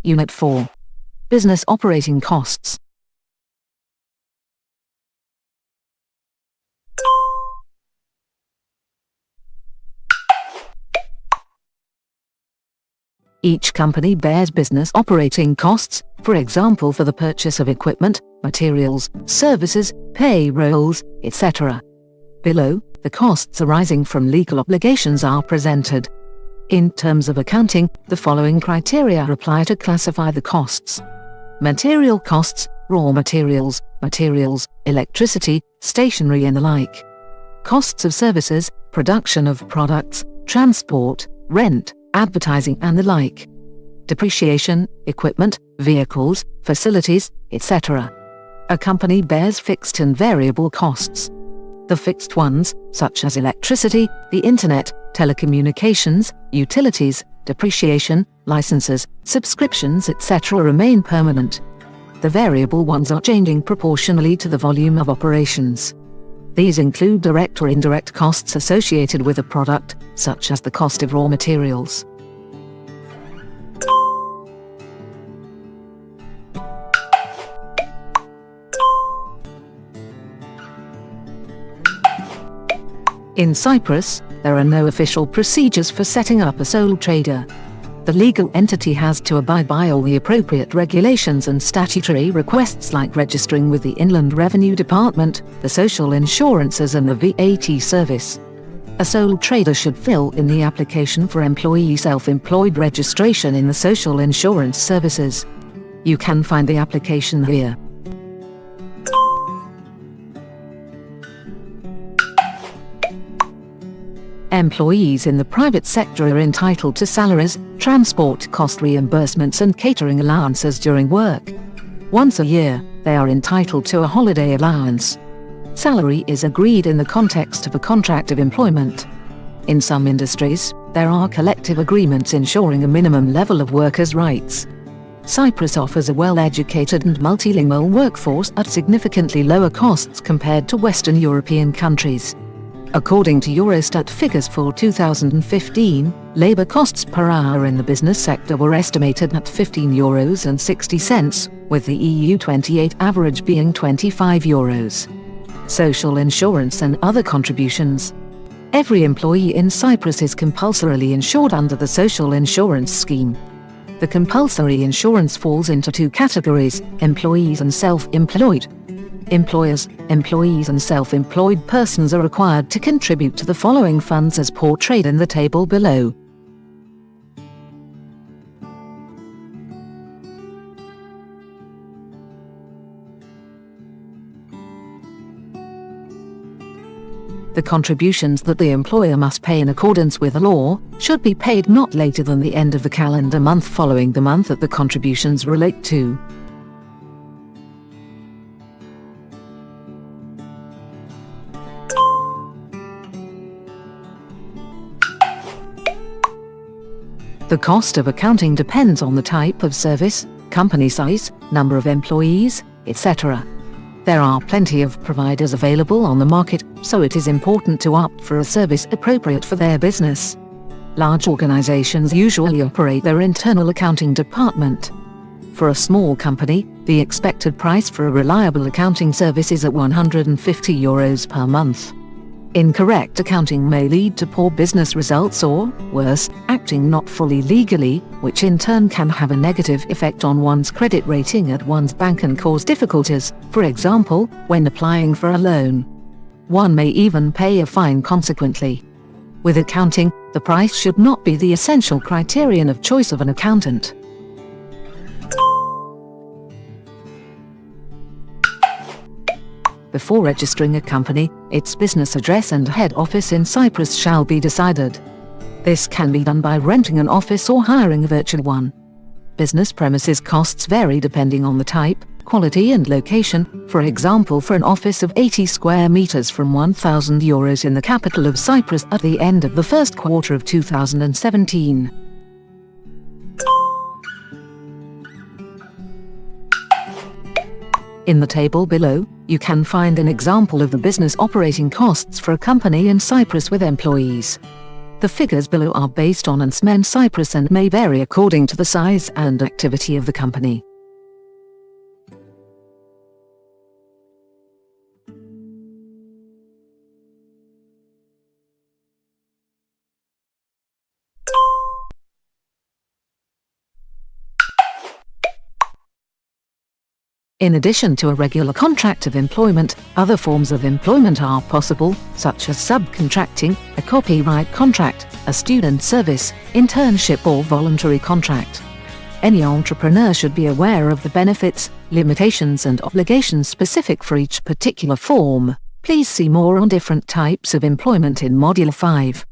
Unit 4. Business operating costs. Each company bears business operating costs, for example for the purchase of equipment, materials, services, payrolls, etc. Below, the costs arising from legal obligations are presented. In terms of accounting, the following criteria apply to classify the costs. Material costs, raw materials, electricity, stationery and the like. Costs of services, production of products, transport, rent, advertising and the like. Depreciation, equipment, vehicles, facilities, etc. A company bears fixed and variable costs. The fixed ones, such as electricity, the internet, telecommunications, utilities, depreciation, licenses, subscriptions etc. remain permanent. The variable ones are changing proportionally to the volume of operations. These include direct or indirect costs associated with a product, such as the cost of raw materials. In Cyprus, there are no official procedures for setting up a sole trader. The legal entity has to abide by all the appropriate regulations and statutory requests like registering with the Inland Revenue Department, the social insurances and the VAT service. A sole trader should fill in the application for employee self-employed registration in the social insurance services. You can find the application here. Employees in the private sector are entitled to salaries, transport cost reimbursements and catering allowances during work. Once a year, they are entitled to a holiday allowance. Salary is agreed in the context of a contract of employment. In some industries, there are collective agreements ensuring a minimum level of workers' rights. Cyprus offers a well-educated and multilingual workforce at significantly lower costs compared to Western European countries. According to Eurostat figures for 2015, labour costs per hour in the business sector were estimated at €15.60, with the EU 28 average being €25. Social insurance and other contributions. Every employee in Cyprus is compulsorily insured under the social insurance scheme. The compulsory insurance falls into two categories: employees and self-employed. Employers, employees and self-employed persons are required to contribute to the following funds as portrayed in the table below. The contributions that the employer must pay in accordance with the law should be paid not later than the end of the calendar month following the month that the contributions relate to. The cost of accounting depends on the type of service, company size, number of employees, etc. There are plenty of providers available on the market, so it is important to opt for a service appropriate for their business. Large organizations usually operate their internal accounting department. For a small company, the expected price for a reliable accounting service is at €150 per month. Incorrect accounting may lead to poor business results or, worse, acting not fully legally, which in turn can have a negative effect on one's credit rating at one's bank and cause difficulties, for example, when applying for a loan. One may even pay a fine consequently. With accounting, the price should not be the essential criterion of choice of an accountant. Before registering a company, its business address and head office in Cyprus shall be decided. This can be done by renting an office or hiring a virtual one. Business premises costs vary depending on the type, quality and location, for example for an office of 80 square meters from €1,000 in the capital of Cyprus at the end of the first quarter of 2017. In the table below, you can find an example of the business operating costs for a company in Cyprus with employees. The figures below are based on ANSM Cyprus and may vary according to the size and activity of the company. In addition to a regular contract of employment, other forms of employment are possible, such as subcontracting, a copyright contract, a student service, internship or voluntary contract. Any entrepreneur should be aware of the benefits, limitations and obligations specific for each particular form. Please see more on different types of employment in Module 5.